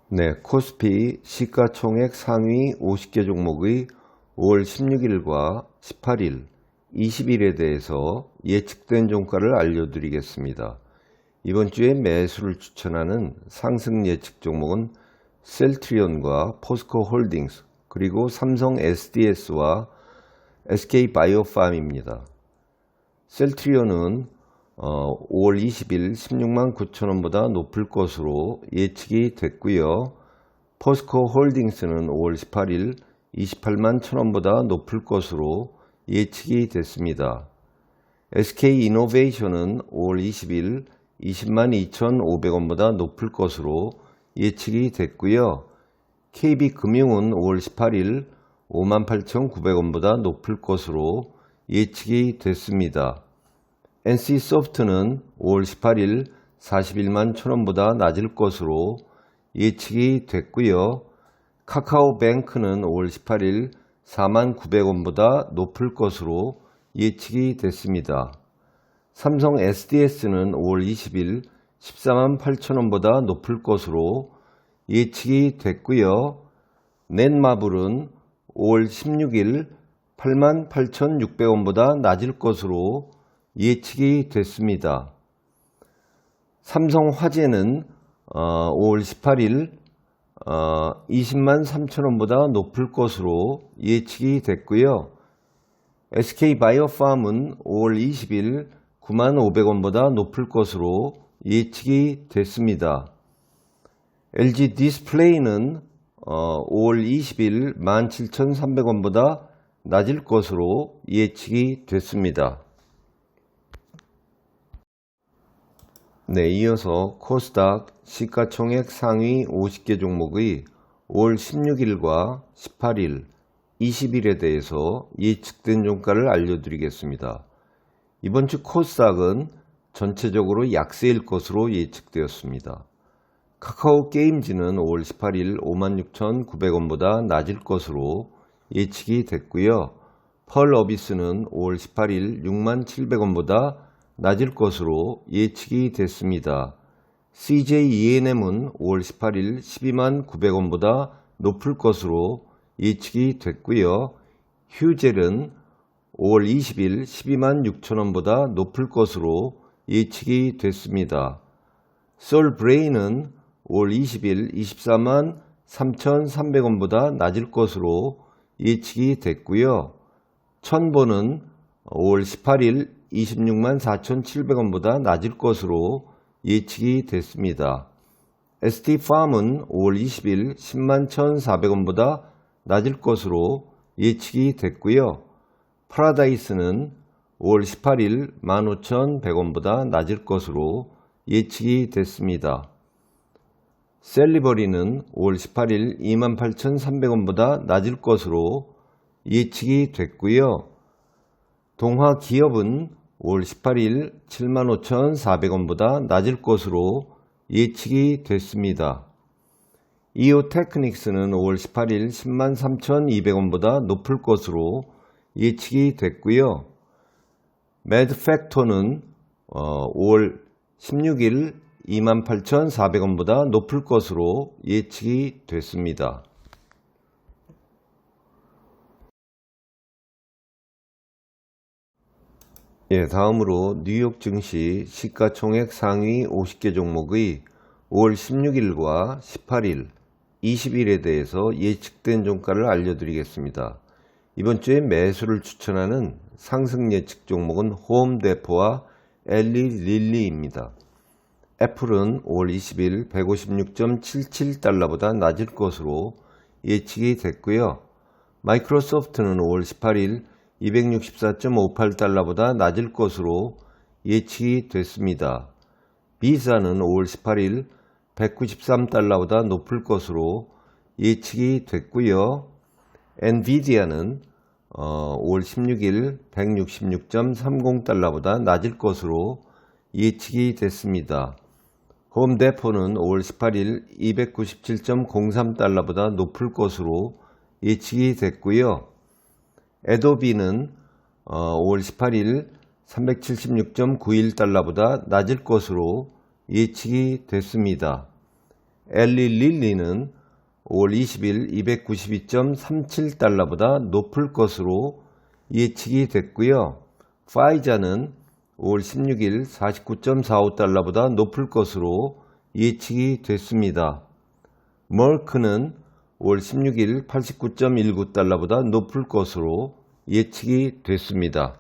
네, 코스피 시가총액 상위 50개 종목의 5월 16일과 18일, 20일에 대해서 예측된 종가를 알려드리겠습니다. 이번 주에 매수를 추천하는 상승 예측 종목은 셀트리온과 포스코홀딩스, 그리고 삼성 SDS와 SK바이오팜입니다. 셀트리온은 5월 20일 16만 9천원보다 높을 것으로 예측이 됐고요. 포스코홀딩스는 5월 18일 28만 1천원보다 높을 것으로 예측이 됐습니다. SK이노베이션은 5월 20일 20만 2,500원보다 높을 것으로 예측이 됐고요. KB금융은 5월 18일 5만 8,900원보다 높을 것으로 예측이 됐습니다. NC소프트는 5월 18일 41만 1천원보다 낮을 것으로 예측이 됐고요. 카카오뱅크는 5월 18일 4만 900원보다 높을 것으로 예측이 됐습니다. 삼성 SDS는 5월 20일 14만 8천원보다 높을 것으로 예측이 됐고요. 넷마블은 5월 16일 8만 8,600원보다 낮을 것으로 예측이 됐습니다. 삼성화재는 5월 18일 20만 3천원보다 높을 것으로 예측이 됐고요. SK바이오팜은 5월 20일 9만 500원보다 높을 것으로 예측이 됐습니다. LG디스플레이는 5월 20일 17,300원보다 낮을 것으로 예측이 됐습니다. 네, 이어서 코스닥 시가총액 상위 50개 종목의 5월 16일과 18일, 20일에 대해서 예측된 종가를 알려드리겠습니다. 이번 주 코스닥은 전체적으로 약세일 것으로 예측되었습니다. 카카오게임즈는 5월 18일 56,900원보다 낮을 것으로 예측이 됐고요. 펄어비스는 5월 18일 67,000원보다 낮을 것으로 예측이 됐습니다. CJENM은 5월 18일 12만 900원보다 높을 것으로 예측이 됐고요. 휴젤은 5월 20일 12만 6천원보다 높을 것으로 예측이 됐습니다. 솔브레인은 5월 20일 24만 3,300원보다 낮을 것으로 예측이 됐고요. 천보는 5월 18일 26만 4,700원보다 낮을 것으로 예측이 됐습니다. ST팜은 5월 20일 10만 1,400원보다 낮을 것으로 예측이 됐고요. 파라다이스는 5월 18일 15,100원보다 낮을 것으로 예측이 됐습니다. 셀리버리는 5월 18일 28,300원보다 낮을 것으로 예측이 됐고요. 동화기업은 5월 18일 75,400원보다 낮을 것으로 예측이 됐습니다. 이오테크닉스는 5월 18일 10만 3,200원보다 높을 것으로 예측이 됐고요. 매드팩토는 5월 16일 28,400원보다 높을 것으로 예측이 됐습니다. 다음으로 뉴욕 증시 시가총액 상위 50개 종목의 5월 16일과 18일, 20일에 대해서 예측된 종가를 알려드리겠습니다. 이번 주에 매수를 추천하는 상승 예측 종목은 홈데포와 엘리릴리입니다. 애플은 5월 20일 156.77달러보다 낮을 것으로 예측이 됐고요. 마이크로소프트는 5월 18일 264.58달러보다 낮을 것으로 예측이 됐습니다. 비자는 5월 18일 193달러보다 높을 것으로 예측이 됐고요. 엔비디아는 5월 16일 166.30달러보다 낮을 것으로 예측이 됐습니다. 홈데포는 5월 18일 297.03달러보다 높을 것으로 예측이 됐고요. 애도비는 5월 18일 376.91달러보다 낮을 것으로 예측이 됐습니다. 엘리 릴리는 5월 20일 292.37달러보다 높을 것으로 예측이 됐고요. 파이자는 5월 16일 49.45달러보다 높을 것으로 예측이 됐습니다. 머크는 5월 16일 89.19달러보다 높을 것으로 예측이 됐습니다.